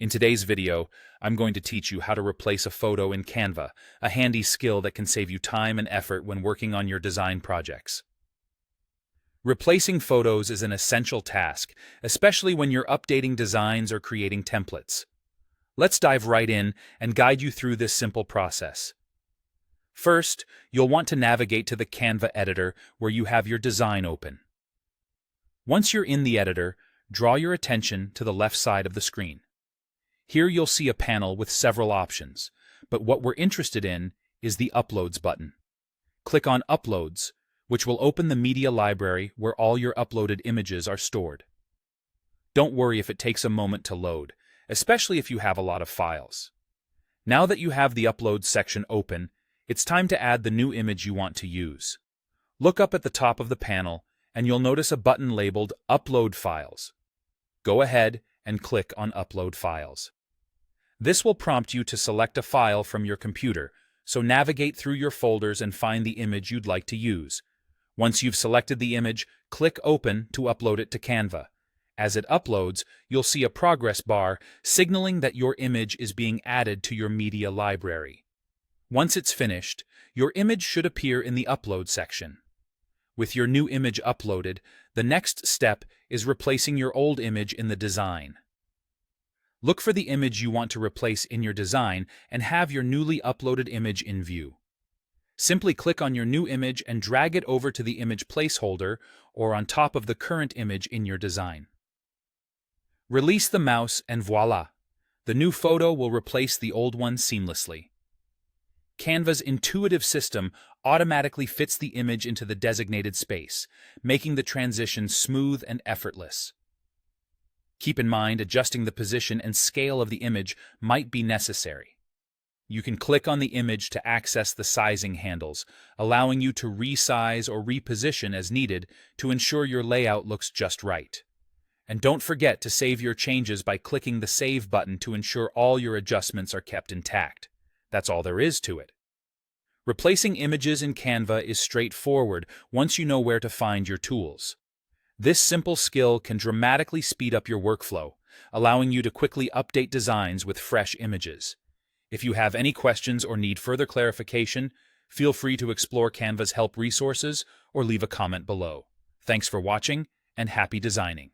In today's video, I'm going to teach you how to replace a photo in Canva, a handy skill that can save you time and effort when working on your design projects. Replacing photos is an essential task, especially when you're updating designs or creating templates. Let's dive right in and guide you through this simple process. First, you'll want to navigate to the Canva editor where you have your design open. Once you're in the editor, draw your attention to the left side of the screen. Here you'll see a panel with several options, but what we're interested in is the Uploads button. Click on Uploads, which will open the media library where all your uploaded images are stored. Don't worry if it takes a moment to load, especially if you have a lot of files. Now that you have the Uploads section open, it's time to add the new image you want to use. Look up at the top of the panel, and you'll notice a button labeled Upload Files. Go ahead and click on Upload Files. This will prompt you to select a file from your computer, so navigate through your folders and find the image you'd like to use. Once you've selected the image, click Open to upload it to Canva. As it uploads, you'll see a progress bar signaling that your image is being added to your media library. Once it's finished, your image should appear in the Upload section. With your new image uploaded, the next step is replacing your old image in the design. Look for the image you want to replace in your design and have your newly uploaded image in view. Simply click on your new image and drag it over to the image placeholder or on top of the current image in your design. Release the mouse and voila! The new photo will replace the old one seamlessly. Canva's intuitive system automatically fits the image into the designated space, making the transition smooth and effortless. Keep in mind, adjusting the position and scale of the image might be necessary. You can click on the image to access the sizing handles, allowing you to resize or reposition as needed to ensure your layout looks just right. And don't forget to save your changes by clicking the Save button to ensure all your adjustments are kept intact. That's all there is to it. Replacing images in Canva is straightforward once you know where to find your tools. This simple skill can dramatically speed up your workflow, allowing you to quickly update designs with fresh images. If you have any questions or need further clarification, feel free to explore Canva's help resources or leave a comment below. Thanks for watching, and happy designing!